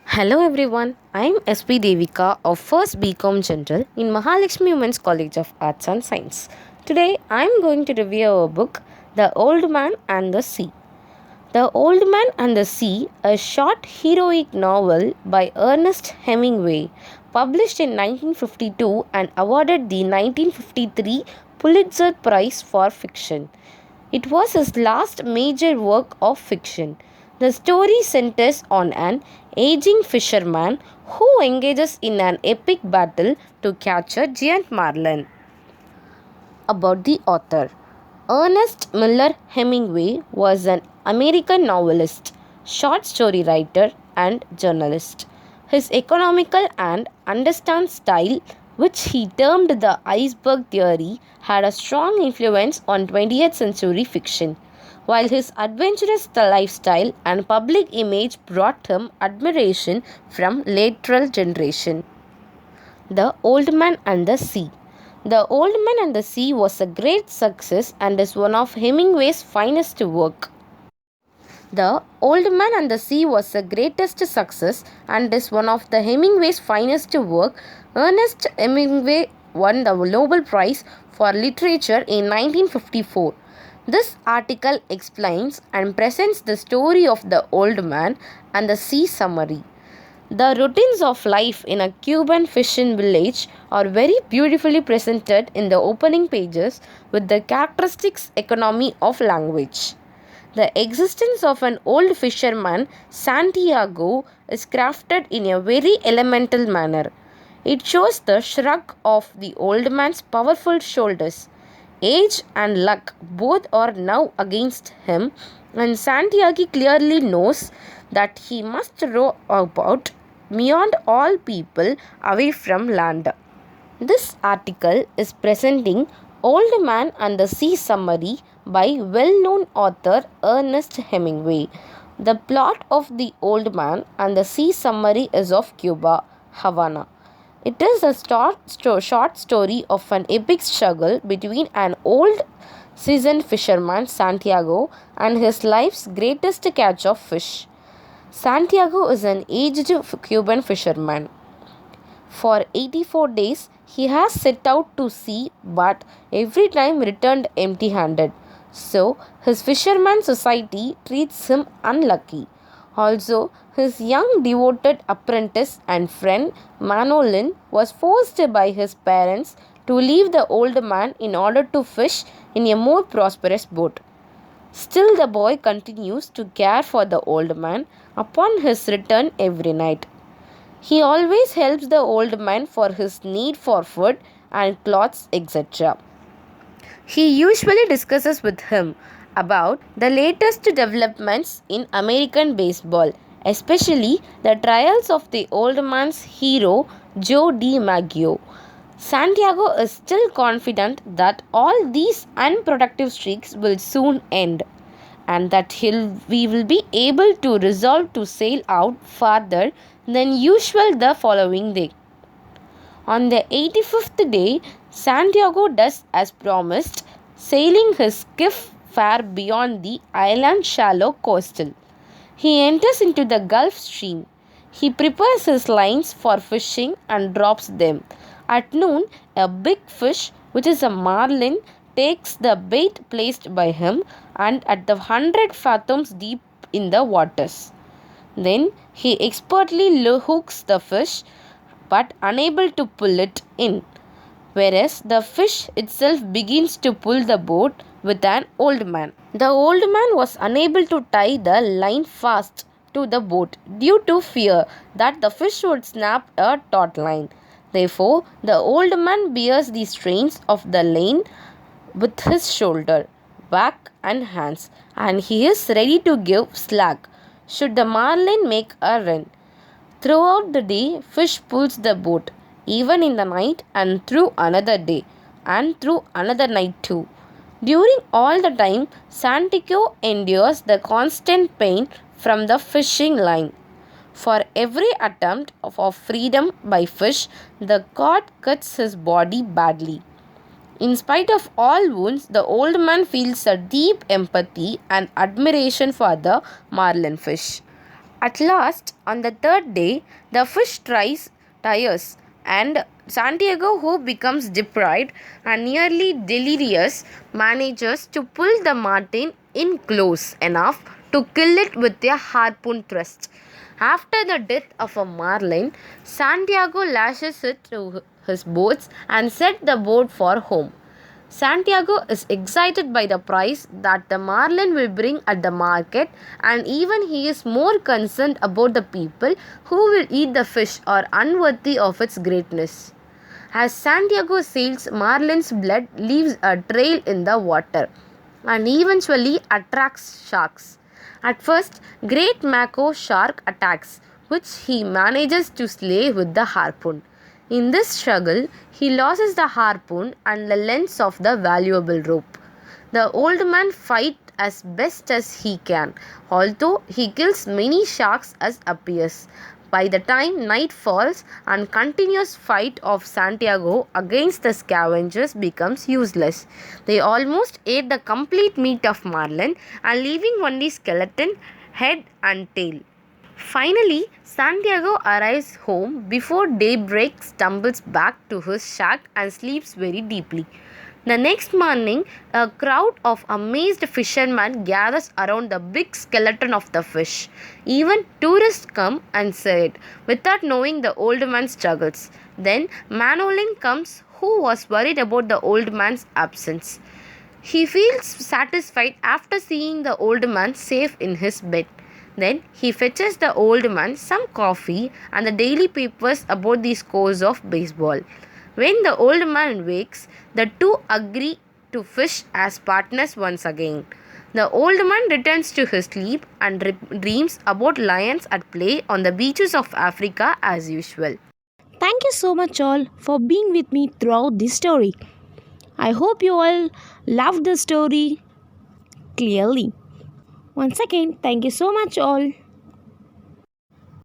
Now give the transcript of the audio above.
Hello everyone, I am SP Devika of 1st BCom General in Mahalakshmi Women's College of Arts and Science. Today I am going to review our book The Old Man and the Sea. The Old Man and the Sea, a short heroic novel by Ernest Hemingway, published in 1952 and awarded the 1953 Pulitzer Prize for Fiction. It was his last major work of fiction. The story centers on an aging fisherman who engages in an epic battle to catch a giant marlin. About the author. Ernest Miller Hemingway was an American novelist, short story writer, and journalist. His economical and understand style, which he termed the iceberg theory, had a strong influence on 20th century fiction, while his adventurous lifestyle and public image brought him admiration from lateral generation. The Old Man and the Sea. The Old Man and the Sea was a great success and is one of Hemingway's finest work. The Old Man and the Sea was the greatest success and is one of the Hemingway's finest work. Ernest Hemingway won the Nobel Prize for Literature in 1954. This article explains and presents the story of the Old Man and the Sea summary. The routines of life in a Cuban fishing village are very beautifully presented in the opening pages with the characteristics economy of language. The existence of an old fisherman, Santiago, is crafted in a very elemental manner. It shows the shrug of the old man's powerful shoulders. Age and luck both are now against him, and Santiago clearly knows that he must row about beyond all people away from land. This article is presenting Old Man and the Sea summary by well-known author Ernest Hemingway. The plot of The Old Man and the Sea summary is of Cuba, Havana. It is a short story of an epic struggle between an old seasoned fisherman, Santiago, and his life's greatest catch of fish. Santiago is an aged Cuban fisherman. For 84 days, he has set out to sea but every time returned empty handed. So, his fisherman society treats him unlucky. Also, his young devoted apprentice and friend Manolin was forced by his parents to leave the old man in order to fish in a more prosperous boat. Still, the boy continues to care for the old man upon his return every night. He always helps the old man for his need for food and clothes, etc. He usually discusses with him about the latest developments in American baseball, especially the trials of the old man's hero Joe DiMaggio. Santiago is still confident that all these unproductive streaks will soon end and that we will be able to resolve to sail out farther than usual the following day. On the 85th day, Santiago does as promised, sailing his skiff far beyond the island's shallow coastal. He enters into the Gulf Stream. He prepares his lines for fishing and drops them. At noon, a big fish, which is a marlin, takes the bait placed by him and at the 100 fathoms deep in the waters. Then he expertly hooks the fish but unable to pull it in, whereas the fish itself begins to pull the boat with an old man. The old man was unable to tie the line fast to the boat due to fear that the fish would snap a taut line. Therefore, the old man bears the strains of the line with his shoulder, back and hands, and he is ready to give slack should the marlin make a run. Throughout the day, fish pulls the boat, even in the night and through another day, and through another night too. During all the time, Santiago endures the constant pain from the fishing line. For every attempt of freedom by fish, the cord cuts his body badly. In spite of all wounds, the old man feels a deep empathy and admiration for the marlin fish. At last, on the third day, the fish tires, and Santiago, who becomes deprived and nearly delirious, manages to pull the marten in close enough to kill it with a harpoon thrust. After the death of a marlin, Santiago lashes it to his boats and set the boat for home. Santiago is excited by the price that the marlin will bring at the market, and even he is more concerned about the people who will eat the fish are unworthy of its greatness. As Santiago sails, marlin's blood leaves a trail in the water and eventually attracts sharks. At first, great mako shark attacks, which he manages to slay with the harpoon. In this struggle, he loses the harpoon and the length of the valuable rope. The old man fights as best as he can, although he kills many sharks as appears. By the time night falls and continuous fight of Santiago against the scavengers becomes useless. They almost ate the complete meat of marlin and leaving only skeleton, head and tail. Finally, Santiago arrives home before daybreak, stumbles back to his shack and sleeps very deeply. The next morning, a crowd of amazed fishermen gathers around the big skeleton of the fish. Even tourists come and see it, without knowing the old man's struggles. Then Manolin comes, who was worried about the old man's absence. He feels satisfied after seeing the old man safe in his bed. Then he fetches the old man some coffee and the daily papers about the scores of baseball. When the old man wakes, the two agree to fish as partners once again. The old man returns to his sleep and dreams about lions at play on the beaches of Africa as usual. Thank you so much, all, for being with me throughout this story. I hope you all loved the story clearly. Once again, thank you so much, all.